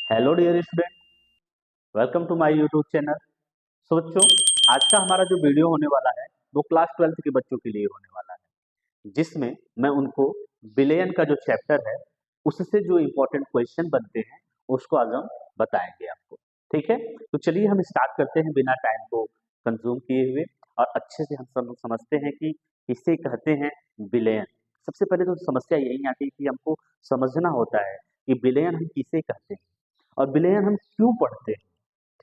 Hello dear student, welcome to my YouTube channel. So बच्चों, आज का हमारा जो वीडियो होने वाला है वो क्लास 12th के बच्चों के लिए होने वाला है, जिसमें मैं उनको बिलियन का जो चैप्टर है उससे जो इम्पोर्टेंट क्वेश्चन बनते हैं उसको आज हम बताएंगे आपको। ठीक है, तो चलिए हम स्टार्ट करते हैं बिना टाइम को कंज्यूम किए हुए, और अच्छे से हम सब समझते हैं कि इसे कहते हैं बिलियन। सबसे पहले तो समस्या यही आती है कि हमको समझना होता है कि बिलियन हम किसे कहते हैं और बिलियन हम क्यों पढ़ते हैं।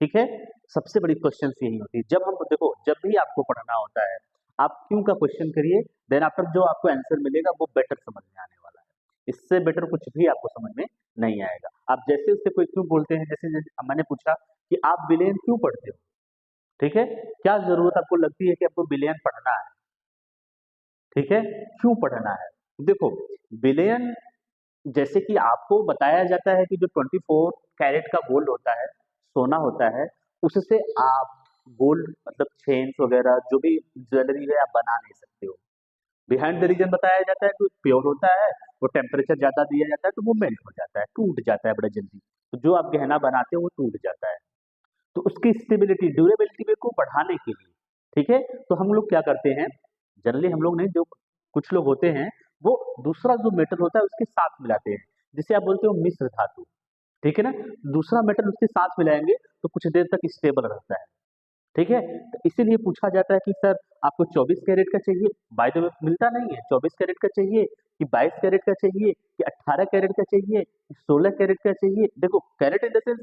ठीक है, सबसे बड़ी क्वेश्चन यही होती है। जब हम देखो, जब भी आपको पढ़ना होता है आप क्यों का क्वेश्चन करिए, देन आफ्टर जो आपको आंसर मिलेगा वो बेटर समझ में आने वाला है। इससे बेटर कुछ भी आपको समझ में नहीं आएगा। आप जैसे उससे कोई क्यों बोलते हैं, जैसे जैसे मैंने पूछा कि आप बिलियन क्यों पढ़ते हो, ठीक है, क्या जरूरत आपको लगती है कि आपको बिलियन पढ़ना है, ठीक है, क्यों पढ़ना है। देखो, बिलियन जैसे कि आपको बताया जाता है कि जो 24 कैरेट का गोल्ड होता है, सोना होता है, उससे आप गोल्ड मतलब चेन्स वगैरह जो भी ज्वेलरी है आप बना नहीं सकते हो। बिहाइंड द रीजन बताया जाता है कि प्योर होता है, वो टेम्परेचर ज्यादा दिया जाता है तो वो मेल्ट हो जाता है, टूट जाता है बड़ा जल्दी। तो जो आप गहना बनाते हो वो टूट जाता है। तो उसकी स्टेबिलिटी ड्यूरेबिलिटी को बढ़ाने के लिए, ठीक है, तो हम लोग क्या करते हैं, जनरली हम लोग नहीं, जो कुछ लोग होते हैं वो दूसरा जो मेटल होता है उसके साथ मिलाते हैं, जिसे आप बोलते हो मिश्र धातु। ठीक है ना, दूसरा मेटल उसके साथ मिलाएंगे तो कुछ देर तक स्टेबल रहता है। ठीक है, तो इसीलिए पूछा जाता है कि सर आपको 24 कैरेट का चाहिए, बाय द वे मिलता नहीं है, 24 कैरेट का चाहिए कि 22 कैरेट का चाहिए कि 18 कैरेट का चाहिए कि 16 कैरेट का चाहिए। देखो, कैरेट इन द सेंस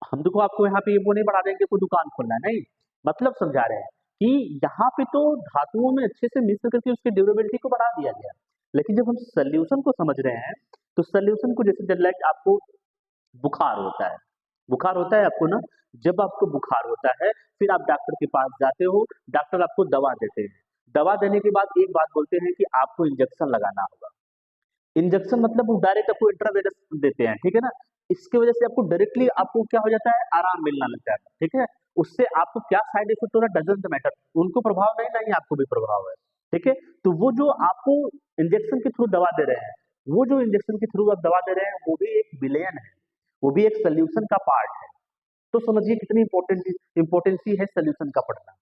हम देखो आपको यहाँ पे ये वो नहीं बढ़ा देंगे कोई दुकान खोलना है, नहीं, मतलब समझा रहे हैं कि यहाँ पे तो धातुओं में अच्छे से मिक्स करके उसकी ड्यूरेबिलिटी को बढ़ा दिया गया। लेकिन जब हम सोल्यूशन को समझ रहे हैं तो सोल्यूशन को जैसे जब लाइक आपको बुखार होता है, बुखार होता है आपको ना, जब आपको बुखार होता है फिर आप डॉक्टर के पास जाते हो, डॉक्टर आपको दवा देते हैं, दवा देने के बाद एक बात बोलते हैं कि आपको इंजेक्शन लगाना होगा। इंजेक्शन मतलब वो डायरेक्ट आपको इंट्रावेनस देते हैं, ठीक है ना। इसकी वजह से आपको डायरेक्टली आपको क्या हो जाता है, आराम मिलना लगता है, ठीक है। उससे आपको क्या साइड इफेक्ट हो रहा है डजंट मैटर, उनको प्रभाव नहीं, नहीं आपको भी प्रभाव है, ठीक है। तो वो जो आपको इंजेक्शन के थ्रू दवा दे रहे हैं, वो जो इंजेक्शन के थ्रू आप दवा दे रहे हैं वो भी एक विलेयन है, वो भी एक सोल्यूशन का पार्ट है। तो समझिए कितनी इंपॉर्टेंसी है सोल्यूशन का पढ़ना।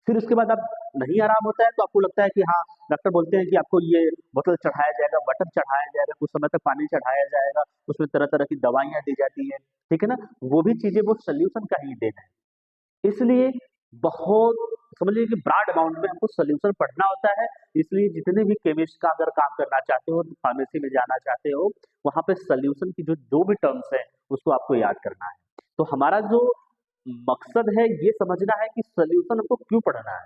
फिर उसके बाद आप नहीं आराम होता है तो आपको लगता है कि हाँ, डॉक्टर बोलते हैं कि आपको ये बोतल चढ़ाया जाएगा, बटन चढ़ाया जाएगा, कुछ समय तक पानी चढ़ाया जाएगा, उसमें तरह तरह की दवाइयां दी जाती है, ठीक है ना। वो भी चीजें वो सोल्यूशन का ही देन है। इसलिए बहुत समझिए कि ब्रॉड अमाउंट में हमको सोल्यूशन पढ़ना होता है। इसलिए जितने भी केमिस्ट का अगर काम करना चाहते हो, फार्मेसी में जाना चाहते हो, वहां पे सोल्यूशन की जो जो भी टर्म्स है उसको आपको याद करना है। तो हमारा जो मकसद है ये समझना है कि सोल्यूशन हमको क्यों पढ़ना है,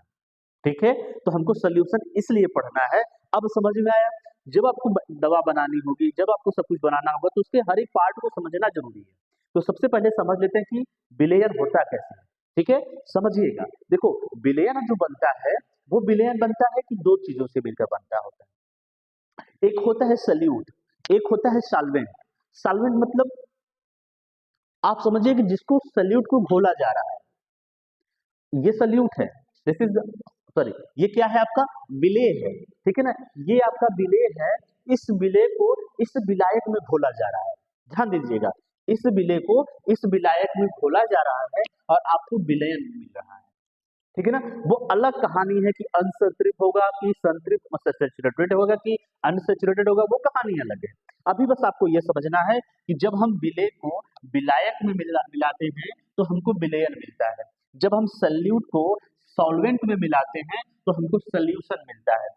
ठीक है। तो हमको सोल्यूशन इसलिए पढ़ना है। अब समझ में आया। जब आपको दवा बनानी होगी, जब आपको सब कुछ बनाना होगा तो उसके हर एक पार्ट को समझना जरूरी है। तो सबसे पहले समझ लेते हैं कि विलेयन होता कैसे है, ठीक है। समझिएगा, देखो विलेयन जो बनता है वो विलेयन बनता है कि दो चीजों से मिलकर बनता होता है। एक होता है सल्यूट, एक होता है सॉल्वेंट। सॉल्वेंट मतलब आप समझिए कि जिसको सल्यूट को घोला जा रहा है, ये सल्यूट है, दिस इज सॉरी, ये क्या है आपका विलेय है, ठीक है ना। ये आपका विलेय है, इस विलेय को इस विलायक में घोला जा रहा है। ध्यान दीजिएगा, इस विलेय को इस विलायक में घोला जा रहा है और आपको विलयन मिल रहा है, ठीक है ना। वो अलग कहानी है कि अनसंतृप्त होगा कि संतृप्त मतलब सैचुरेटेड होगा कि अनसैचुरेटेड होगा, वो कहानी अलग है। अभी बस आपको यह समझना है कि जब हम विलेय को विलायक में मिलाते हैं तो हमको विलेयन मिलता है। जब हम सल्यूट को सॉल्वेंट में मिलाते हैं तो हमको सल्यूशन मिलता है।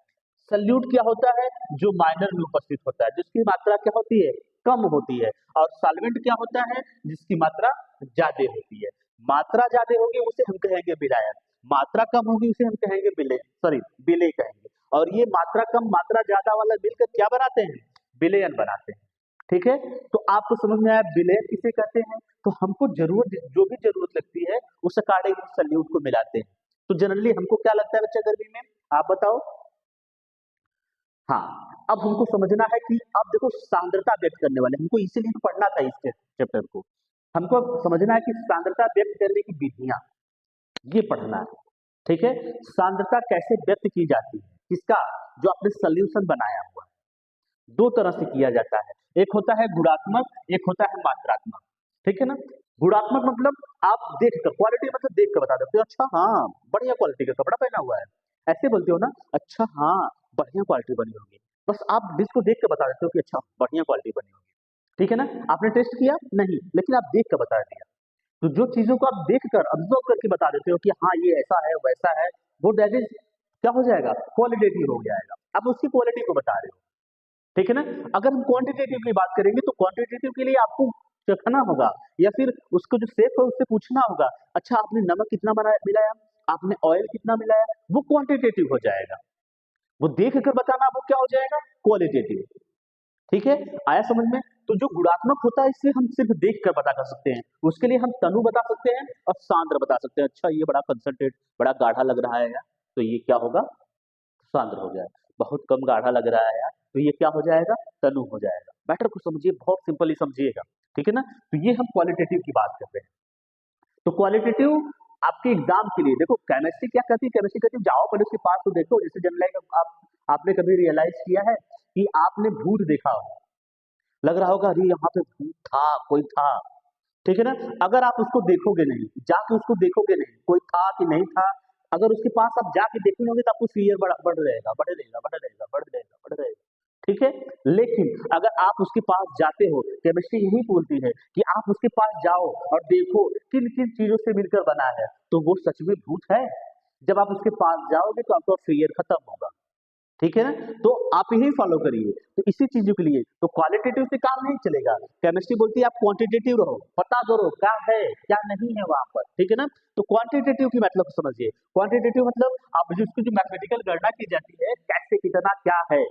सल्यूट क्या होता है, जो माइनर में उपस्थित होता है, जिसकी मात्रा क्या होती है, कम होती है। और सॉल्वेंट क्या होता है, जिसकी मात्रा ज्यादा होती है। मात्रा ज्यादा होगी उसे हम कहेंगे विलायक, मात्रा कम होगी उसे हम कहेंगे विलेय, सॉरी विलेय कहेंगे। और ये मात्रा कम मात्रा ज्यादा वाला मिलकर क्या बनाते हैं, विलेयन बनाते हैं, ठीक है। तो आपको समझ में आया विलेय किसे कहते हैं। तो हमको जरूरत जो भी जरूरत लगती है उस अकॉर्डिंग हम सल्यूट को मिलाते हैं। तो जनरली हमको क्या लगता है बच्चा गर्मी में, आप बताओ। हाँ, अब हमको समझना है कि अब देखो सांद्रता व्यक्त करने वाले, हमको इसीलिए तो पढ़ना था इस चैप्टर को। हमको अब समझना है कि सांद्रता व्यक्त करने की विधियां, ये पढ़ना है, ठीक है। सांद्रता कैसे व्यक्त की जाती है, किसका, जो आपने सोल्यूशन बनाया हुआ है। दो तरह से किया जाता है, एक होता है गुणात्मक, एक होता है मात्रात्मक। ठीक है ना। गुणात्मक मतलब आप देख कर, क्वालिटी मतलब देख कर बता देते हो, अच्छा हाँ बढ़िया क्वालिटी का कपड़ा पहना हुआ है, ऐसे बोलते हो ना, अच्छा हाँ बढ़िया क्वालिटी बनी होगी, बस आप डिश को देख कर बता देते हो कि अच्छा बढ़िया क्वालिटी बनी होगी। ठीक है ना। आपने टेस्ट किया नहीं, लेकिन आप देख कर बता दिया। तो जो चीजों को आप देख कर ऑब्जर्व करके बता देते हो कि हाँ ये ऐसा है वैसा है, वो दैट इज क्या हो जाएगा, क्वालिटेटिव हो जाएगा। आप उसकी क्वालिटी को बता रहे हो। ठीक है ना। अगर हम क्वांटिटेटिव की बात करेंगे तो क्वांटिटेटिव के लिए आपको चखना होगा, या फिर उसको जो शेफ है उससे पूछना होगा, अच्छा आपने नमक कितना मिलाया, आपने ऑयल कितना मिलाया, वो क्वांटिटेटिव हो जाएगा। वो देख कर बताना वो क्या हो जाएगा, क्वालिटेटिव। ठीक है, आया समझ में। तो जो गुणात्मक होता है इसे हम सिर्फ देख कर पता कर सकते हैं, उसके लिए हम तनु बता सकते हैं और सांद्र बता सकते हैं। अच्छा ये बड़ा कंसंट्रेट, बड़ा गाढ़ा लग रहा है यार, तो ये क्या होगा, सांद्र हो जाएगा। बहुत कम गाढ़ा लग रहा है यार, तो ये क्या हो जाएगा, तनु हो जाएगा। मैटर को समझिए, बहुत सिंपली समझिएगा। ठीक है ना। तो ये हम क्वालिटेटिव की बात कर रहे हैं। तो क्वालिटेटिव आपके एग्जाम के लिए देखो, केमिस्ट्री क्या कहती है, केमिस्ट्री कहती है जाओ पहले उसके पास तो देखो। जैसे जनरल आप आपने कभी रियलाइज किया है कि आपने भूत देखा हो, लग रहा होगा अरे यहाँ पे भूत था, कोई था। ठीक है ना। अगर आप उसको देखोगे नहीं, जाके उसको देखोगे नहीं कोई था कि नहीं था, अगर उसके पास आप जाके देखोगे तो आपको फियर बढ़ रहेगा, बढ़ रहेगा, बढ़ रहेगा, बढ़ रहेगा, बढ़ रहेगा। ठीक है। लेकिन अगर आप उसके पास जाते हो, केमिस्ट्री यही बोलती है कि आप उसके पास जाओ और देखो किन किन चीजों से मिलकर बना है, तो वो सच में भूत है। जब आप उसके पास जाओगे तो आपका फियर खत्म होगा। ठीक है ना। तो आप यही फॉलो करिए। तो इसी चीजों के लिए तो क्वालिटेटिव से काम नहीं चलेगा। केमिस्ट्री बोलती है आप क्वांटिटेटिव रहो, पता करो क्या है क्या नहीं है वहां पर। ठीक है ना। तो क्वांटिटेटिव की मतलब समझिए। क्वांटिटेटिव मतलब आप जो उसकी जो मैथमेटिकल गणना की जाती है, कैसे कितना क्या है,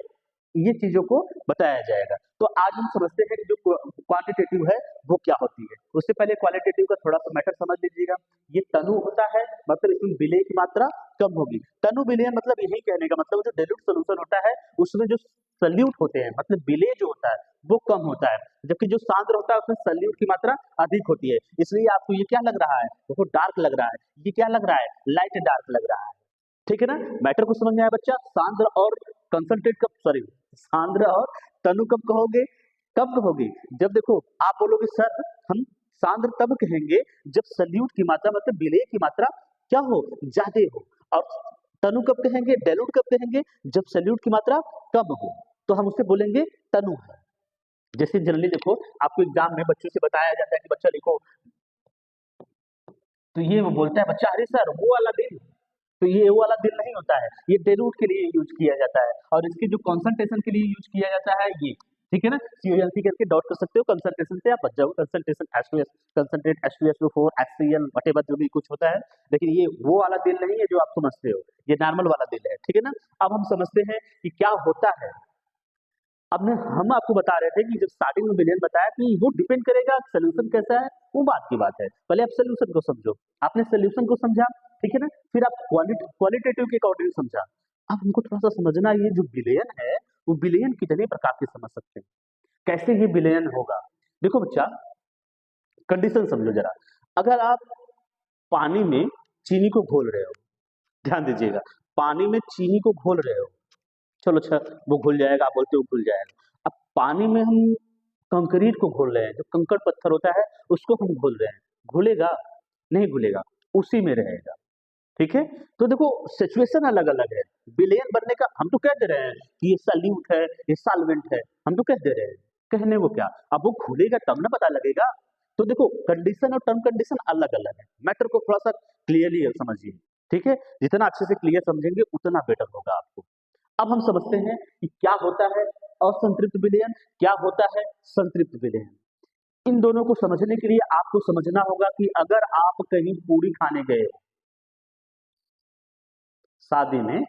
ये चीजों को बताया जाएगा। तो आज हम समझते हैं कि जो क्वांटिटेटिव है वो क्या होती है। उससे पहले क्वालिटेटिव का थोड़ा सा मैटर समझ लीजिएगा। ये तनु होता है, मतलब इसमें विलेय की मात्रा कम होगी। तनु विलय मतलब यही कहने का मतलब जो डाइल्यूट सॉल्यूशन होता है उसमें जो सल्यूट होते हैं, मतलब विलेय जो होता है वो कम होता है, जबकि जो सांद्र होता है उसमें सल्यूट की मात्रा अधिक होती है। इसलिए आपको ये क्या लग रहा है, वो डार्क लग रहा है, ये क्या लग रहा है, लाइट डार्क लग रहा है। ठीक है ना। मैटर को समझ में आया बच्चा। सांद्र और कंसंट्रेट कब, सॉरी, सांद्र और तनु कब कहोगे, कब कहोगे, जब देखो आप बोलोगे सर हम सांद्र तब कहेंगे जब सल्यूट की मात्रा मतलब विलेय की मात्रा क्या हो, ज्यादा हो। और तनु कब कहेंगे, डाइल्यूट कब कहेंगे, जब सल्यूट की मात्रा कम हो, तो हम उससे बोलेंगे तनु है। जैसे जनरली देखो आपको एग्जाम में बच्चों से बताया जाता है कि बच्चा लिखो, तो ये वो बोलता है बच्चा अरे सर वो वाला दिन, तो ये वो वाला दिन नहीं होता है, ये डेरूट के लिए यूज किया जाता है, और इसकी जो कंसंट्रेशन के लिए यूज किया जाता है ये। ठीक है ना। CONC करके डॉट कर सकते हो, कंसंट्रेशन से आप बच जाओ, concentration H2S, concentrate H2SO4 HCl whatever जो भी कुछ होता है। लेकिन ये वो वाला दिल नहीं है जो आप समझते हो, ये नॉर्मल वाला दिल है। ठीक है ना। अब हम समझते हैं कि क्या होता है। अब हम आपको बता रहे थे कि जब स्टार्टिंग में विलियन बताया कि वो डिपेंड करेगा सोल्यूशन कैसा है, वो बात की बात है। पहले आप सोल्यूशन को समझो, आपने सोल्यूशन को समझा, ठीक है ना, फिर आप क्वालिटेटिव के अकॉर्डिंग समझा। अब हमको थोड़ा सा समझना, ये जो विलियन है वो विलियन कितने प्रकार के समझ सकते हैं, कैसे ये विलियन होगा। देखो बच्चा, कंडीशन समझो जरा। अगर आप पानी में चीनी को घोल रहे हो, ध्यान दीजिएगा, पानी में चीनी को घोल रहे हो, चलो अच्छा वो घुल जाएगा, आप बोलते हो घुल जाएगा। अब पानी में हम कंक्रीट को घोल रहे हैं, जो कंकड़ पत्थर होता है उसको हम घोल रहे हैं, घुलेगा नहीं, घुलेगा, उसी में रहेगा। ठीक है। तो देखो सिचुएशन अलग अलग है। विलेयन बनने का हम तो कह दे रहे हैं कि ये सल्यूट है, ये सॉल्वेंट है, हम तो कह दे रहे हैं, कहने वो क्या, अब वो घुलेगा तब ना पता लगेगा। तो देखो कंडीशन और टर्म कंडीशन अलग अलग है। मैटर को थोड़ा सा क्लियरली समझिए। ठीक है। जितना अच्छे से क्लियर समझेंगे उतना बेटर होगा आपको। अब हम समझते हैं कि क्या होता है असंतृप्त विलयन, क्या होता है संतृप्त विलयन। इन दोनों को समझने के लिए आपको समझना होगा कि अगर आप कहीं पूरी खाने गए हो, शादी में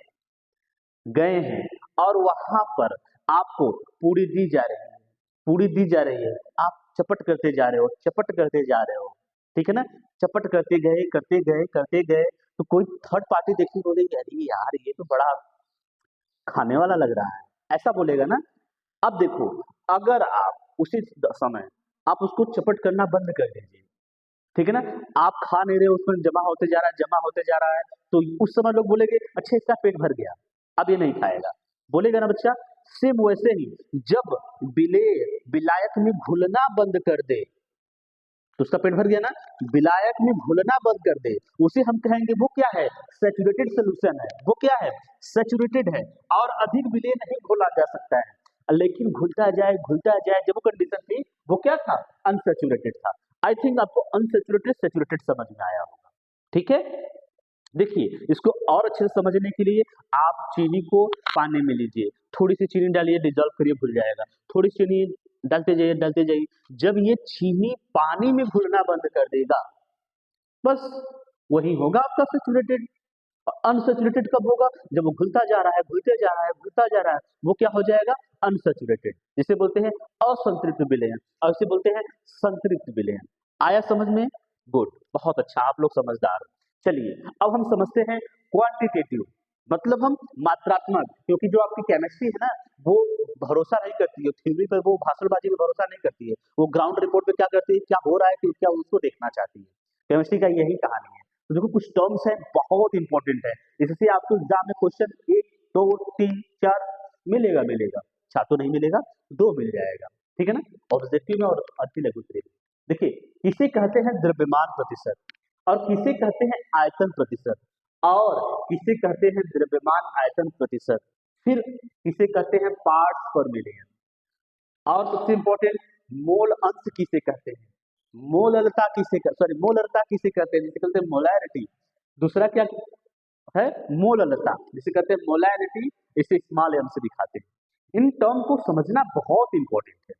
गए हैं, और वहां पर आपको पूरी दी जा रही है, पूरी दी जा रही है, आप चपट करते जा रहे हो, चपट करते जा रहे हो। ठीक है ना। चपट करते गए, करते गए, करते गए, तो कोई थर्ड पार्टी देखी, बोलेगी अरे यार ये तो बड़ा खाने वाला लग रहा है, ऐसा बोलेगा ना। अब देखो, अगर आप उसी समय आप उसको चपट करना बंद कर दीजिए, ठीक है ना, आप खा नहीं रहे हो, उसमें जमा होते जा रहा है, जमा होते जा रहा है, तो उस समय लोग बोलेंगे अच्छा इसका पेट भर गया, अब ये नहीं खाएगा, बोलेगा ना बच्चा। सेम वैसे ही जब विलेय विलायक में घुलना बंद कर दे, तो उसका पेट भर गया ना। विलायक में घुलना बंद कर दे, उसे हम कहेंगे वो क्या है, सैचुरेटेड सोल्यूशन है, वो क्या है, सैचुरेटेड है। और अधिक विलय नहीं घोला जा सकता है, लेकिन घुलता जाए जब वो कंडीशन थी वो क्या था, अनसैचुरेटेड था। आई थिंक आपको अनसैचुरेटेड सैचुरेटेड समझ में आया होगा। ठीक है, देखिए इसको और अच्छे से समझने के लिए आप चीनी को पानी में लीजिए, थोड़ी सी चीनी डालिए, डिजॉल्व करिए, घुल जाएगा। थोड़ी चीनी डालते जाइए, जब ये चीनी पानी में घुलना बंद कर देगा, बस वही होगा आपका सैचुरेटेड। अनसैचुरेटेड कब होगा, जब वो घुलता जा रहा है, घुलता जा रहा है, वो क्या हो जाएगा, अनसैचुरेटेड, जिसे बोलते हैं असंतृप्त विलयन, और इसे बोलते हैं संतृप्त विलयन। आया समझ में? गुड, बहुत अच्छा, आप लोग समझदार हो। चलिए अब हम समझते हैं क्वांटिटेटिव, मतलब हम मात्रात्मक, क्योंकि जो आपकी केमिस्ट्री है ना वो भरोसा नहीं करती है थ्योरी पर, वो भाषणबाजी में भरोसा नहीं करती है, वो ग्राउंड रिपोर्ट पे क्या करती है, क्या हो रहा है क्या उसको देखना चाहती है। केमिस्ट्री का यही कहानी है। तो देखो कुछ टर्म्स है बहुत इंपॉर्टेंट है, इससे आपको एग्जाम में क्वेश्चन 1 2 3 4 मिलेगा, छात्रों नहीं मिलेगा 2 मिल जाएगा, ठीक है ना, ऑब्जेक्टिव में और अति लघु में। देखिए किसे कहते हैं द्रव्यमान प्रतिशत, और किसे कहते हैं आयतन प्रतिशत, और किसे कहते हैं द्रव्यमान आयतन प्रतिशत, फिर किसे कहते हैं पार्ट्स पर मिलियन, और सबसे इंपॉर्टेंट मोल अंश किसे कहते हैं, मोलरता किसे कहते हैं, जिसे कहते हैं मोलैरिटी। दूसरा क्या है, मोलरता, जिसे कहते हैं मोलैरिटी, इसे स्मॉल एम से दिखाते हैं। इन टर्म को समझना बहुत इंपॉर्टेंट है,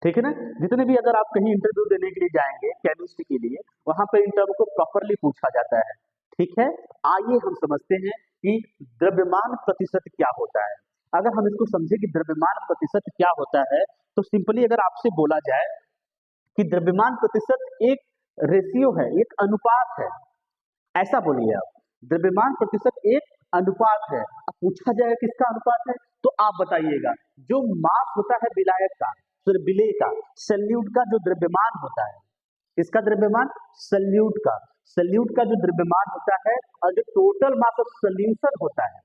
ठीक है ना। जितने भी अगर आप कहीं इंटरव्यू देने के लिए जाएंगे केमिस्ट्री के लिए, वहां पे इन टर्म को प्रॉपरली पूछा जाता है, ठीक है। आइए हम समझते हैं कि द्रव्यमान प्रतिशत क्या होता है। अगर हम इसको समझे कि द्रव्यमान प्रतिशत क्या होता है, तो सिंपली अगर आपसे बोला जाए कि द्रव्यमान प्रतिशत एक रेशियो है, एक अनुपात है, ऐसा बोलिए आप, द्रव्यमान प्रतिशत एक अनुपात है। अब पूछा जाए किसका अनुपात है, तो आप बताइएगा जो मास होता है विलायक का, फिर विलेय का, सल्यूट का जो द्रव्यमान होता है, इसका द्रव्यमान सल्यूट का जो द्रव्यमान होता है, और जो टोटल मास ऑफ सॉल्यूशन होता है,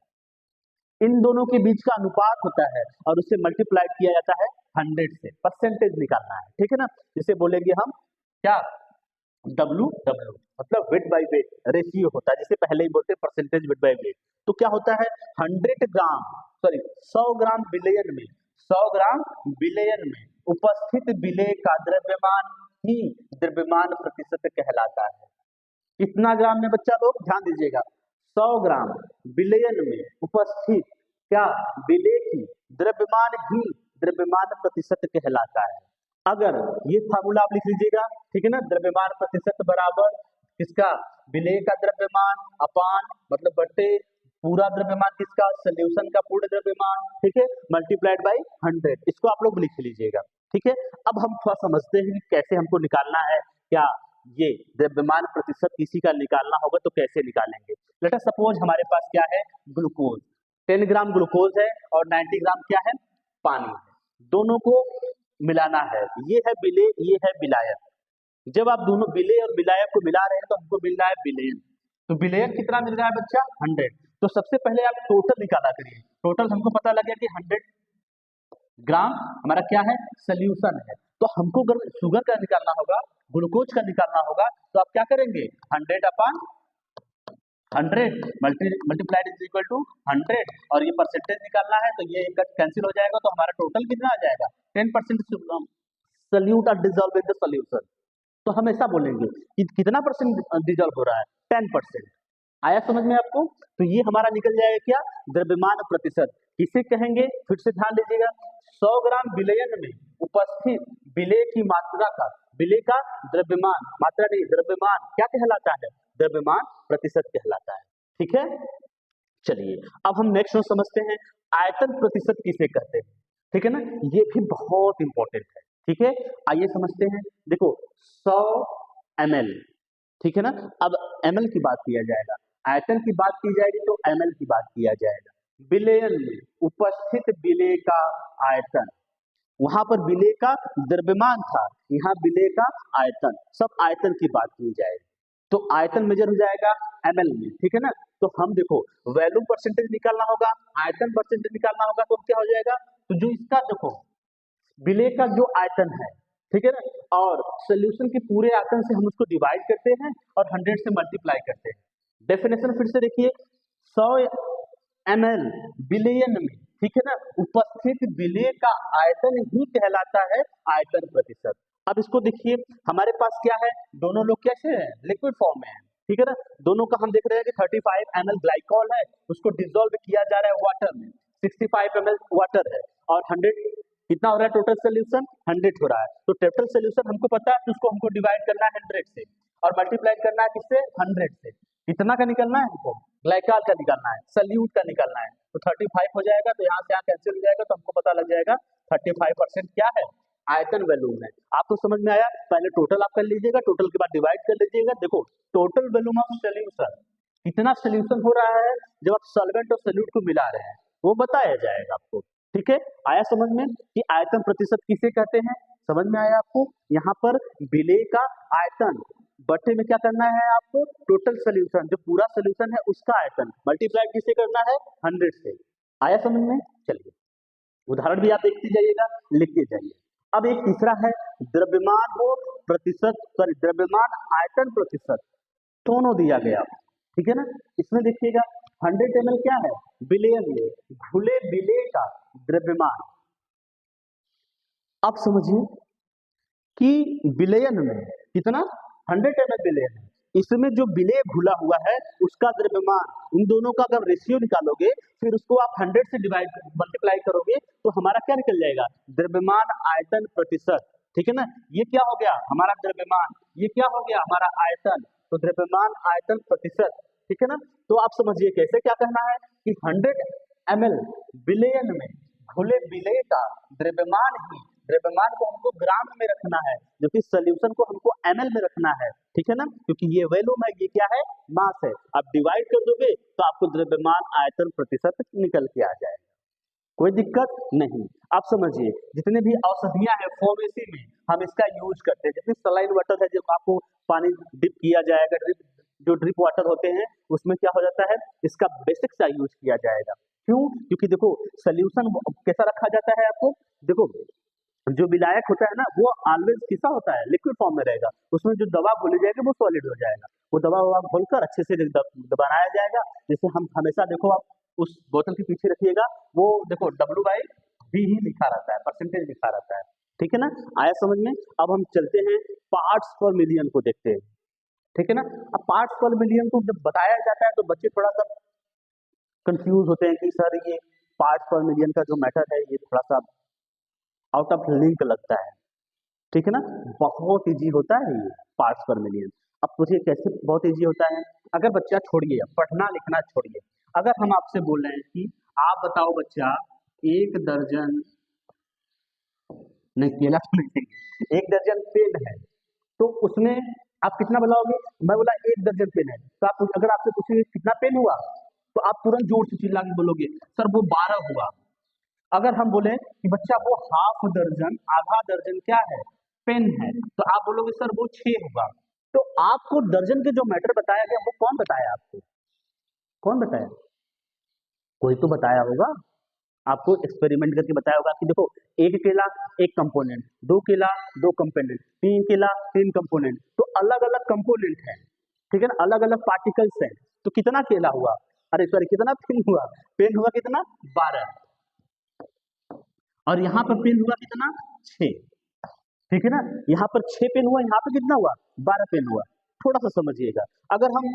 इन दोनों के बीच का अनुपात होता है, और उससे मल्टीप्लाइड किया जाता है 100 से, परसेंटेज निकालना है, ठीक है ना। जिसे बोलेंगे हम क्या, W मतलब वेट बाय वेट रेशियो होता है, जिसे पहले ही बोलते हैं परसेंटेज वेट बाय वेट। तो क्या होता है 100 ग्राम विलयन में, 100 ग्राम विलयन में उपस्थित विलेय का द्रव्यमान ही द्रव्यमान प्रतिशत कहलाता है। कितना ग्राम में बच्चा लोग ध्यान दीजिएगा, 100 ग्राम विलयन में उपस्थित क्या, विलेय की द्रव्यमान ही द्रव्यमान प्रतिशत कहलाता है। अगर ये फार्मूला आप लिख लीजिएगा, ठीक है ना, द्रव्यमान प्रतिशत बराबर किसका, विलेय का द्रव्यमान अपान मतलब बट्टे पूरा द्रव्यमान किसका, सॉल्यूशन का पूर्ण द्रव्यमान, ठीक है, मल्टीप्लाइड बाय 100। इसको आप लोग लिख लीजिएगा, ठीक है। अब हम थोड़ा समझते हैं कि कैसे हमको निकालना है, क्या ये द्रव्यमान प्रतिशत किसी का निकालना होगा तो कैसे निकालेंगे। लेट अस सपोज हमारे पास क्या है, ग्लूकोज, 10 ग्राम ग्लूकोज है और 90 ग्राम क्या है, पानी है, दोनों को मिलाना है, ये है विलेय, ये है विलायक। जब आप दोनों विलेय और विलायक को मिला रहे हैं तो हमको मिल रहा है विलयन। तो विलयन कितना मिल रहा है बच्चा, 100। तो सबसे पहले आप टोटल निकाला करिए, टोटल हमको पता लग गया कि 100 ग्राम हमारा क्या है, सोल्यूशन है। तो हमको अगर शुगर का निकालना होगा, ग्लूकोज का निकालना होगा, तो आप क्या करेंगे, 100 upon 100 multiplied is equal to 100, और ये परसेंटेज निकालना है, तो ये कैंसिल हो जाएगा, तो हमारा टोटल कितना आ जाएगा, 10% solute are dissolve in the solution. तो हम ऐसा बोलेंगे कि कितना परसेंट डिजॉल्व हो रहा है, 10%। आया समझ में आपको। तो ये हमारा निकल जाएगा क्या, द्रव्यमान प्रतिशत। किसे कहेंगे, फिर से ध्यान दीजिएगा, 100 ग्राम विलयन में उपस्थित विलेय की मात्रा का, विलेय का द्रव्यमान, मात्रा नहीं द्रव्यमान क्या कहलाता है, द्रव्यमान प्रतिशत कहलाता है, ठीक है। चलिए अब हम नेक्स्ट समझते हैं, आयतन प्रतिशत किसे कहते हैं, ठीक है ना, ये भी बहुत इंपॉर्टेंट है, ठीक है। आइए समझते हैं, देखो 100 ml, ठीक है ना। अब ml की बात किया जाएगा, आयतन की बात की जाएगी तो ml की बात किया जाएगा। विलयन में उपस्थित विलेय का आयतन, वहां पर विलेय का द्रव्यमान था, यहाँ विलेय का आयतन, सब आयतन की बात की जाएगी, तो आयतन मेजर हो जाएगा ml में, ठीक है ना। तो हम देखो वैल्यूम परसेंटेज निकालना होगा, आयतन परसेंटेज निकालना होगा, तो क्या हो जाएगा, तो जो इसका देखो विलेय का जो आयतन है, ठीक है ना। और सोल्यूशन के पूरे आयतन से हम उसको डिवाइड करते हैं और 100 से मल्टीप्लाई करते हैं। डेफिनेशन फिर से देखिए, 100 ml बिलियन में, ठीक है ना, उपस्थित विलेय का आयतन ही कहलाता है आयतन प्रतिशत। अब इसको देखिए, हमारे पास क्या है, दोनों लोग कैसे हैं, लिक्विड फॉर्म में है, ठीक है ना। दोनों का हम देख रहे हैं कि 35 ml ग्लाइकॉल है, उसको डिसॉल्व किया जा रहा है वाटर में, 65 ml वाटर है, और 100 कितना हो रहा है टोटल सोल्यूशन, 100 हो रहा है। तो टोटल सोल्यूशन हमको पता है, तो उसको हमको डिवाइड करना है 100 से और मल्टीप्लाई करना है किससे, 100 से। कितना का निकलना है हमको, ग्लाइकॉल का निकलना है, सल्यूट का निकलना है। तो 35 हो जाएगा, तो यहाँ से यहाँ कैंसिल हो जाएगा, तो हमको पता लग जाएगा 35% क्या है, आयतन वॉल्यूम है। आपको समझ में आया। पहले टोटल आप कर लीजिएगा, टोटल के बाद डिवाइड कर लीजिएगा। देखो टोटल वॉल्यूम ऑफ सोल्यूशन, कितना सोल्यूशन हो रहा है जब आप सॉल्वेंट और सोल्यूट को मिला रहे हैं, वो बताया जाएगा आपको, ठीक है। आया समझ में कि आयतन प्रतिशत किसे कहते हैं, समझ में आया आपको। यहाँ पर विलेय का आयतन बटे में क्या करना है आपको, टोटल सोल्यूशन, जो पूरा सोल्यूशन है उसका आयतन मल्टीप्लाई किससे करना है, 100 से। आया समझ में। चलिए उदाहरण भी आप देखते जाइएगा, लिखते जाइए। अब एक तीसरा है द्रव्यमान हो प्रतिशत, सॉरी द्रव्यमान आयतन प्रतिशत, दोनों दिया गया, ठीक है ना। इसमें देखिएगा 100 ml क्या है, विलेयन में घुले विलेय का द्रव्यमान। अब समझिए कि विलेयन में कितना, 100 ml विलेयन है, इसमें जो विलेय घुला हुआ है उसका द्रव्यमान, इन दोनों का अगर रेशियो निकालोगे, फिर उसको आप 100 से डिवाइड मल्टीप्लाई करोगे, तो हमारा क्या निकल जाएगा, द्रव्यमान आयतन प्रतिशत, ठीक है ना। ये क्या हो गया हमारा द्रव्यमान, ये क्या हो गया हमारा आयतन, तो द्रव्यमान आयतन प्रतिशत, ठीक है ना। तो आप समझिए कैसे क्या कहना है कि 100 ml विलेयन में घुले विलेय का द्रव्यमान ही, द्रव्यमान को हमको ग्राम में रखना है, जबकि सोल्यूशन को हमको ml में रखना है, ठीक है ना, क्योंकि ये वॉल्यूम है, ये क्या है, मास है। आप डिवाइड कर दोगे तो आपको द्रव्यमान आयतन प्रतिशत निकल के आ जाएगा, कोई दिक्कत नहीं। आप समझिए जितने भी औषधियां हैं फार्मेसी में हम इसका यूज करते हैं, जितनी सलाइन वाटर है, जब आपको पानी डिप किया जाएगा, जो ड्रिप वाटर होते हैं उसमें क्या हो जाता है, इसका बेसिक सा यूज किया जाएगा। क्यों, क्योंकि देखो सोल्यूशन कैसा रखा जाता है, आपको देखो जो विलायक होता है ना, वो ऑलवेज किसा होता है, लिक्विड फॉर्म में रहेगा, उसमें जो दवा घोली जाएगी वो सॉलिड हो जाएगा, वो दवा घोलकर अच्छे से बनाया जाएगा। जैसे हम हमेशा देखो, आप उस बोतल के पीछे रखिएगा, वो देखो W/V ही लिखा रहता है, परसेंटेज लिखा रहता है, ठीक है ना। आया समझ में। अब हम चलते हैं पार्ट्स पर मिलियन को देखते हैं, ठीक है ना। अब पार्ट्स पर मिलियन को जब बताया जाता है तो बच्चे थोड़ा सा कंफ्यूज होते हैं कि सर ये पार्ट्स पर मिलियन का जो मैटर है ये थोड़ा सा आउट ऑफ लिंक लगता है, ठीक है ना। बहुत इजी होता है ये पार्ट्स पर मिलियन। अब पूछिए कैसे बहुत इजी होता है। अगर बच्चा छोड़िए, पढ़ना लिखना छोड़िए, अगर हम आपसे बोल रहे हैं कि आप बताओ बच्चा 1 दर्जन, नहीं केला तो नहीं, 1 दर्जन पेन है, तो उसमें आप कितना बताओगे, मैं बोला 1 दर्जन पेन है, तो आप अगर आपसे पूछेंगे कितना पेन हुआ, तो आप तुरंत जोर से चिल्ला के बोलोगे सर वो 12 हुआ। अगर हम बोले कि बच्चा वो हाफ दर्जन, आधा दर्जन क्या है, पेन है, तो आप बोलोगे सर वो 6 होगा। तो आपको दर्जन के जो मैटर बताया गया वो कौन बताया आपको, कौन बताया, कोई तो बताया होगा, आपको एक्सपेरिमेंट करके बताया होगा कि देखो 1 केला 1 कंपोनेंट, 2 केला 2 कंपोनेंट, 3 केला 3 कंपोनेंट, तो अलग अलग कंपोनेंट है, ठीक है ना, अलग अलग पार्टिकल्स हैं, तो कितना केला हुआ, अरे सॉरी कितना पेन हुआ, पेन हुआ कितना 12, और यहाँ पर पेन हुआ कितना 6, ठीक है ना। यहाँ पर 6 पेन हुआ, यहाँ पर कितना हुआ 12 पेन हुआ। थोड़ा सा समझिएगा, अगर हम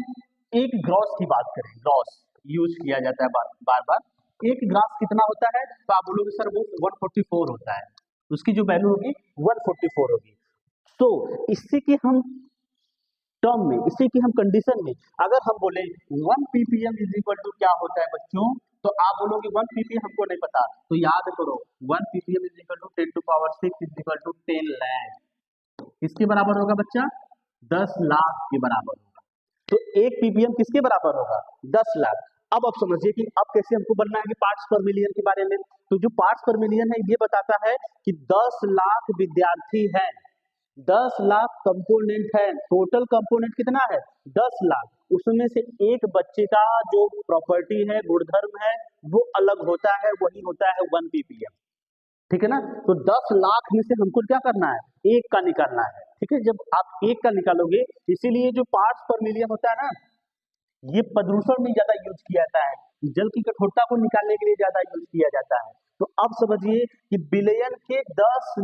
एक ग्रॉस की बात करें, ग्रॉस यूज किया जाता है बार बार, एक ग्रास कितना होता है, तो आप बोलोगे सर वो 144 होता है, उसकी जो वैल्यू होगी 144 होगी। तो इससे कि हम टर्म में, इसी की हम कंडीशन में अगर हम बोले 1 ppm इज इक्वल टू क्या होता है बच्चों, तो आप बोलोगे 1 ppm हमको नहीं पता, तो याद करो 1 ppm is equal to 10⁶ is equal to 10 lakh. किसके बराबर होगा बच्चा, 10 लाख के बराबर होगा। तो 1 ppm किसके बराबर होगा, 10 लाख। अब आप समझिए कि अब कैसे हमको बनना है कि पार्ट्स पर मिलियन के बारे में। तो जो पार्ट्स पर मिलियन है ये बताता है कि 10 लाख विद्यार्थी हैं, 10 लाख कंपोनेंट है, टोटल कंपोनेंट कितना है 10 लाख, उसमें से एक बच्चे का जो प्रॉपर्टी है, गुणधर्म है, वो अलग होता है, वही होता है 1 ppm, ठीक है ना। तो 10 लाख में से हमको क्या करना है, एक का निकालना है, ठीक है। जब आप एक का निकालोगे, इसीलिए जो पार्ट्स पर मिलियन होता है ना, ये प्रदूषण में ज्यादा यूज किया जाता है, जल की कठोरता को निकालने के लिए ज्यादा यूज किया जाता है। तो अब समझिए कि बिलियन के 10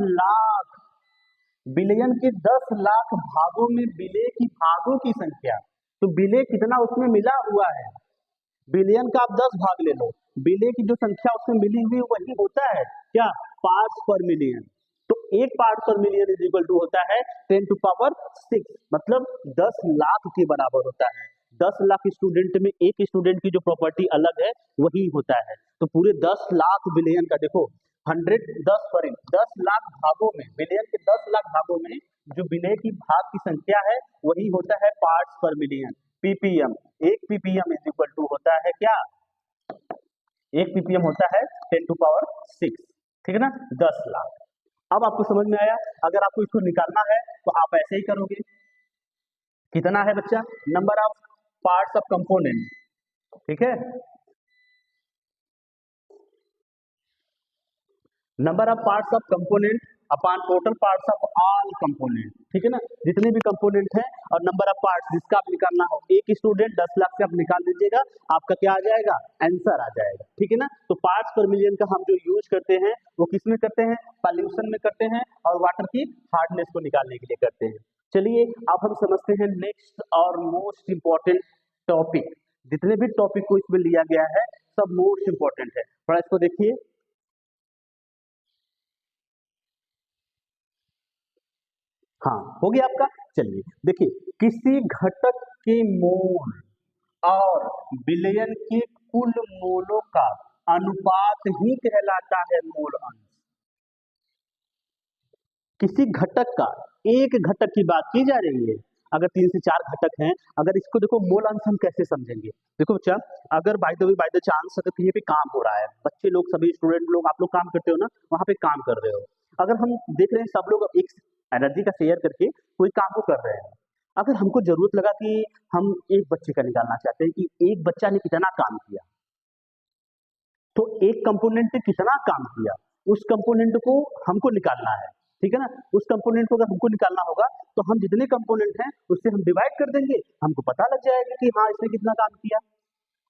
लाख भागों में विलेय की भागों की संख्या, तो विलेय कितना उसमें मिला हुआ है, बिलियन का आप 10 भाग ले लो, विलेय की जो संख्या उसमें मिली हुई वही होता है क्या, पार्ट्स पर मिलियन। तो एक पार्ट पर मिलियन इज इक्वल टू होता है 10⁶, मतलब 10 लाख के बराबर होता है। 10 लाख स्टूडेंट में एक स्टूडेंट की जो प्रॉपर्टी अलग है वही होता है। तो पूरे 10 लाख बिलियन का देखो 10 लाख भागों में, बिलियन के 10 लाख भागों में जो विलेय की भाग की संख्या है वही होता है पार्ट्स पर मिलियन, पीपीएम। एक पीपीएम इज इक्वल टू होता है क्या, एक पीपीएम होता है 10⁶, ठीक है ना, 10 लाख। अब आपको समझ में आया। अगर आपको इसको निकालना है तो आप ऐसे ही करोगे, कितना है बच्चा, number of parts of component, ठीक है, number of parts of component upon total parts of all component, ठीक है ना, जितने भी कंपोनेंट हैं और नंबर ऑफ पार्ट्स जिसका आप निकालना हो। एक स्टूडेंट 10 लाख से आप निकाल दीजिएगा, आपका क्या आ जाएगा, आंसर आ जाएगा, ठीक है ना। तो पार्ट्स पर मिलियन का हम जो यूज करते हैं वो किस में करते हैं, पॉल्यूशन में करते हैं और वाटर की हार्डनेस को निकालने के लिए करते हैं। चलिए अब हम समझते हैं नेक्स्ट और मोस्ट इंपॉर्टेंट टॉपिक। जितने भी टॉपिक को इसमें लिया गया है सब मोस्ट इंपॉर्टेंट है, थोड़ा इसको देखिए। हाँ हो गया आपका। चलिए देखिए, किसी घटक के मोल और विलयन के कुल मोलों का अनुपात ही कहलाता है मोल अंश। किसी घटक का, एक घटक की बात की जा रही है, अगर 3 से 4 घटक हैं, अगर इसको देखो मोल अंश हम कैसे समझेंगे। देखो बच्चा, अगर बाय द चांस अगर कहीं पे काम हो रहा है, बच्चे लोग सभी स्टूडेंट लोग आप लोग काम करते हो ना, वहां पे काम कर रहे हो, अगर हम देख रहे हैं सब लोग एक एनर्जी का शेयर करके कोई काम को कर रहे हैं, अगर हमको जरूरत लगा कि हम एक बच्चे का निकालना चाहते हैं कि एक बच्चा ने कितना काम किया, तो एक कंपोनेंट ने कितना काम किया उस कंपोनेंट को हमको निकालना है, ठीक है ना। उस कंपोनेंट को अगर हमको निकालना होगा तो हम जितने कंपोनेंट हैं उससे हम डिवाइड कर देंगे, हमको पता लग जाएगा कि हाँ इसने कितना काम किया।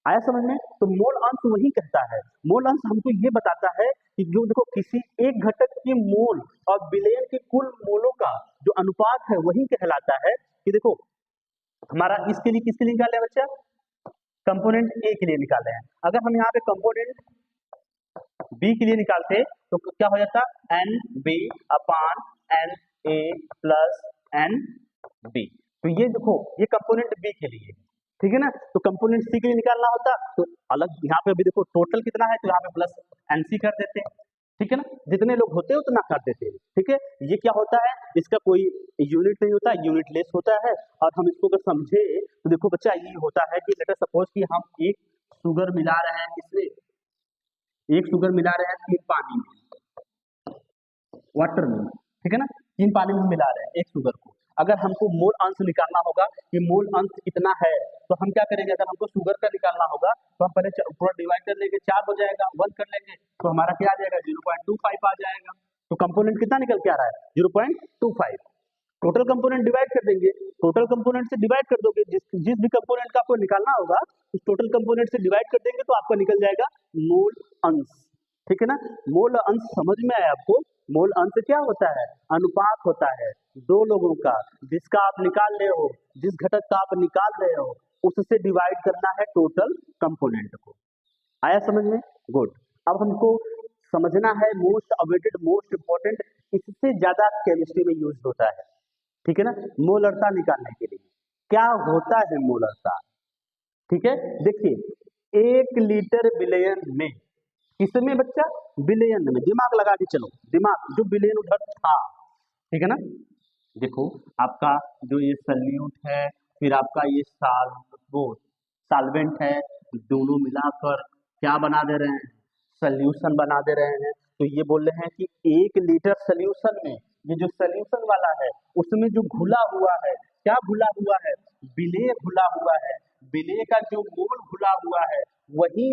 आया समझ में। तो मोल अंश वही कहता है, मोल अंश हमको ये बताता है कि जो देखो किसी एक घटक के मोल और विलयन के कुल मोलों का जो अनुपात है वही कहलाता है कि देखो हमारा इसके लिए किसके लिए निकाले बच्चा, कंपोनेंट ए के लिए निकाले हैं। अगर हम यहाँ पे कंपोनेंट बी के लिए निकालते तो क्या हो जाता, N B upon N A plus N B. तो ये देखो ये कंपोनेंट बी के लिए, ठीक है ना। तो कंपोनेंट सी के लिए निकालना होता तो अलग, यहाँ पे अभी देखो टोटल कितना है तो यहाँ पे प्लस एनसी कर देते हैं, ठीक है ना, जितने लोग होते हैं उतना कर देते हैं, ठीक है। ये क्या होता है, इसका कोई यूनिट नहीं होता, यूनिट लेस होता है। और हम इसको अगर समझे तो देखो बच्चा ये होता है कि लेट अस सपोज कि हम एक शुगर मिला रहे हैं, किसमें, एक शुगर मिला रहे हैं 3 पानी में, वाटर में, ठीक है ना, 3 पानी में मिला रहे हैं एक शुगर को। अगर हमको मोल अंश निकालना होगा कि मोल अंश कितना है, तो हम क्या करेंगे, अगर हमको शुगर का निकालना होगा तो हम पहले पूरा डिवाइड कर लेंगे, 4 हो जाएगा, 1 कर लेंगे तो हमारा क्या आ जाएगा 0.25 आ जाएगा। तो कंपोनेंट कितना निकल के आ रहा है 0.25। टोटल कंपोनेंट डिवाइड कर देंगे, टोटल कंपोनेंट से डिवाइड कर दोगे, जिस भी कंपोनेंट का आपको निकालना होगा उस टोटल कंपोनेंट से डिवाइड कर देंगे तो आपका निकल जाएगा मोल अंश, ठीक है ना। मोल अंश समझ में आया आपको। मोल अंश क्या होता है, अनुपात होता है दो लोगों का, जिसका आप निकाल रहे हो, जिस घटक का आप निकाल रहे हो उससे डिवाइड करना है टोटल कंपोनेंट को। आया समझ में, गुड। अब हमको समझना है मोस्ट अवेटेड मोस्ट इंपॉर्टेंट, इससे ज्यादा केमिस्ट्री में यूज होता है, ठीक है ना, मोलरता निकालने के लिए। क्या होता है मोलरता, ठीक है। देखिए 1 लीटर विलयन में, किसमें बच्चा, विलयन में, दिमाग लगा के चलो, दिमाग जो विलयन उधर था, ठीक है ना। देखो आपका जो ये सल्यूट है, फिर आपका ये वो साल्वेंट है, दोनों मिलाकर क्या बना दे रहे हैं, सल्यूशन बना दे रहे हैं। तो ये बोल रहे हैं कि 1 लीटर सल्यूशन में, ये जो सल्यूशन वाला है उसमें जो घुला हुआ है, क्या घुला हुआ है, विलेय घुला हुआ है, विलेय का जो मोल घुला हुआ है वही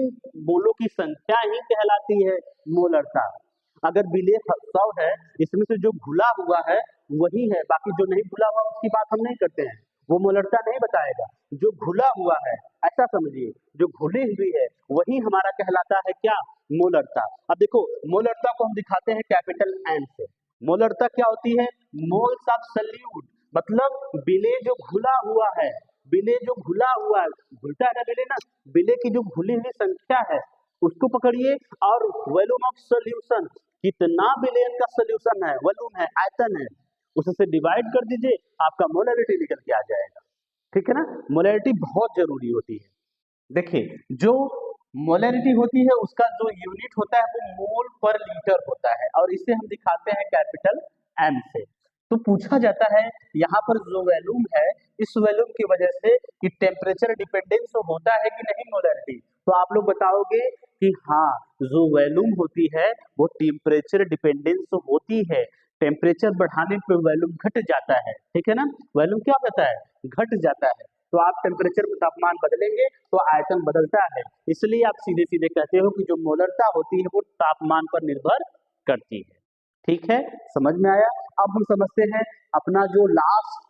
मोलों की संख्या ही कहलाती है मोलरता। अगर विलेय 100 है, इसमें से जो घुला हुआ है वही है, बाकी जो नहीं घुला हुआ उसकी बात हम नहीं करते हैं, वो मोलरता नहीं बताएगा। जो घुला हुआ है ऐसा समझिए, जो घुली हुई है वही हमारा कहलाता है क्या, मोलरता। अब देखो मोलरता को हम दिखाते हैं कैपिटल एम से। मोलरता क्या होती है, मोल्स ऑफ सल्यूट, मतलब विलेय जो घुला हुआ है, विलेय जो घुला हुआ है, घुलता है ना विलेय ना, विलेय की जो घुली हुई संख्या है उसको पकड़िए, और वॉल्यूम ऑफ सॉल्यूशन, कितना विलेयन का सॉल्यूशन है, वॉल्यूम है, आयतन है, उससे डिवाइड कर दीजिए, आपका मोलरिटी निकल के आ जाएगा। ठीक है ना, मोलरिटी बहुत जरूरी होती है। देखिए जो मोलरिटी होती है उसका जो यूनिट होता है वो मोल पर लीटर होता है, और इसे हम दिखाते हैं कैपिटल एम से। तो पूछा जाता है यहाँ पर जो वॉल्यूम है, इस वॉल्यूम की वजह से कि टेम्परेचर डिपेंडेंस होता है कि नहीं मोलरिटी, तो आप लोग बताओगे कि हाँ, जो वॉल्यूम होती है वो टेम्परेचर डिपेंडेंस होती है, टेम्परेचर बढ़ाने पे वॉल्यूम घट जाता है। ठीक है ना, वॉल्यूम क्या होता है, घट जाता है। तो आप टेम्परेचर में तापमान बदलेंगे तो आयतन बदलता है, इसलिए आप सीधे सीधे कहते हो कि जो मोलरता होती है वो तापमान पर निर्भर करती है। ठीक है, समझ में आया। अब हम समझते हैं अपना जो लास्ट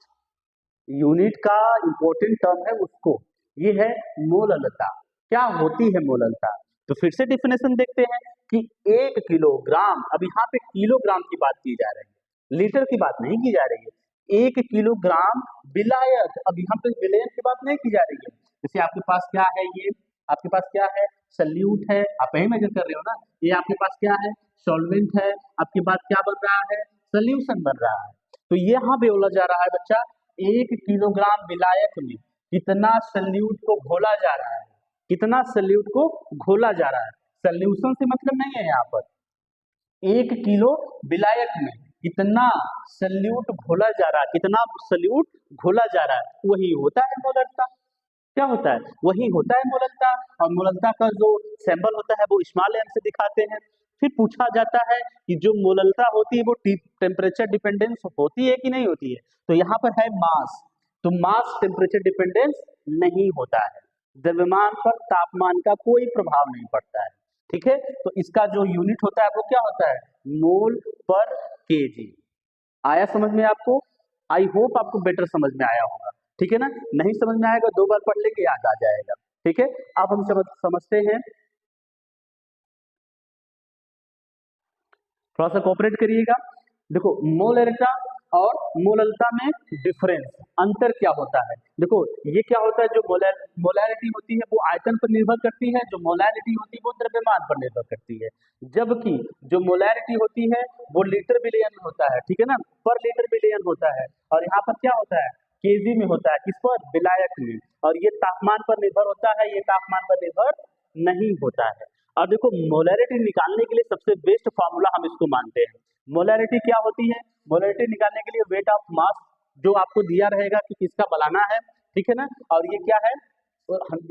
यूनिट का इंपॉर्टेंट टर्म है उसको, ये है मोललता। क्या होती है मोललता, तो फिर से डिफिनेशन देखते हैं कि 1 किलोग्राम, अब यहाँ पे किलोग्राम की बात की जा रही है, लीटर की बात नहीं की जा रही है। 1 किलोग्राम विलायक, अब यहाँ पे विलयन की बात नहीं की जा रही है। जैसे आपके पास क्या है, ये आपके पास क्या है, सल्यूट है, आप यही मेजर कर रहे हो ना, ये आपके पास क्या है, सॉल्वेंट है, आपके पास क्या बन रहा है, सोल्यूशन बन रहा है। तो ये यहाँ पे बोला जा रहा है बच्चा, 1 किलोग्राम विलायक में कितना सल्यूट को घोला जा रहा है, कितना सल्यूट को घोला जा रहा है, सल्यूशन से मतलब नहीं है यहाँ पर, 1 किलो विलायक में कितना सल्यूट घोला जा रहा है, कितना सल्यूट घोला जा रहा है, वही होता है मोलरता। क्या होता है, वही होता है मोलरता। और मोलरता का जो सिंबल होता है वो स्मॉल एम से दिखाते हैं। फिर पूछा जाता है कि जो मोलरता होती है वो टेम्परेचर डिपेंडेंस होती है कि नहीं होती है, तो यहाँ पर है मास, तो मास टेम्परेचर डिपेंडेंस नहीं होता है, द्रव्यमान पर तापमान का कोई प्रभाव नहीं पड़ता है। ठीक है, तो इसका जो यूनिट होता है वो क्या होता है, मोल पर केजी। आया समझ में आपको, आई होप आपको बेटर समझ में आया होगा। ठीक है ना, नहीं समझ में आएगा 2 बार पढ़ लेंगे याद आ जाएगा। ठीक है, अब हम समझते हैं, थोड़ा सा कोऑपरेट करिएगा। देखो मोलरिटा और मोललता में डिफरेंस, अंतर क्या होता है। देखो ये क्या होता है, जो मोलैरिटी होती है वो आयतन पर निर्भर करती है, जो मोलैरिटी होती है वो द्रव्यमान पर निर्भर करती है, जबकि जो मोलैरिटी होती है वो लीटर बिलियन में होता है। ठीक है ना, पर लीटर बिलियन होता है, और यहाँ पर क्या होता है, केजी में होता है, किस पर, विलायक में, और ये तापमान पर निर्भर होता है, ये तापमान पर निर्भर नहीं होता है। अब देखो मोलैरिटी निकालने के लिए सबसे बेस्ट फार्मूला हम इसको मानते हैं। मोलैरिटी क्या होती है, मोलैरिटी निकालने के लिए वेट ऑफ मास जो आपको दिया रहेगा कि किसका बनाना है, ठीक है ना, और ये क्या है,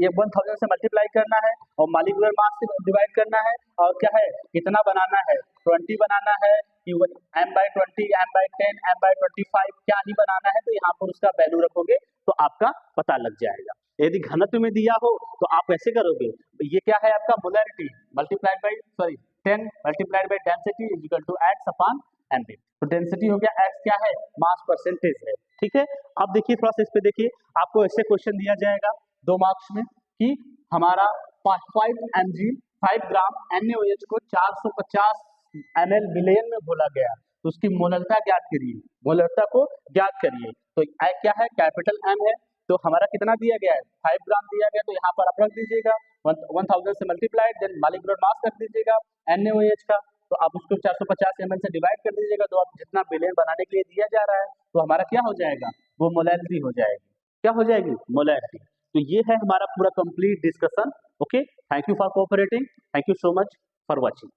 ये 1000 से मल्टीप्लाई करना है और मॉलिक्यूलर मास से डिवाइड करना है, और क्या है, कितना बनाना है, 20 बनाना है कि m/20, m/10, m/25 क्या ही बनाना है, तो यहाँ पर उसका वैल्यू रखोगे तो आपका पता लग जाएगा। यदि घनत्व में दिया हो तो आप ऐसे करोगे, ये क्या है आपका, molarity multiplied by 10 multiplied by density is equal to x upon mv। तो डेंसिटी हो गया, x क्या है, मास परसेंटेज है। ठीक है, अब देखिए थोड़ा सा इस पे देखिए, आपको ऐसे क्वेश्चन दिया जाएगा 2 मार्क्स में कि हमारा 5 mg 5 ग्राम NaOH को 450 ml विलयन में घोला गया, तो उसकी मोलरता ज्ञात करिए, मोलरता को ज्ञात करिए। तो क्या है, कैपिटल M है, तो हमारा कितना दिया गया है, 5 ग्राम दिया गया, तो यहाँ पर आप रख दीजिएगा 1000 से मल्टीप्लाइड, देन मॉलिक्यूलर मास रख दीजिएगा NaOH का, तो आप उसको 450 ml से डिवाइड कर दीजिएगा, तो आप जितना विलयन बनाने के लिए दिया जा रहा है तो हमारा क्या हो जाएगा, वो मोलैरिटी हो जाएगी। क्या हो जाएगी, मोलैरिटी। तो ये है हमारा पूरा complete discussion. Okay, thank you for cooperating, thank you so much for watching.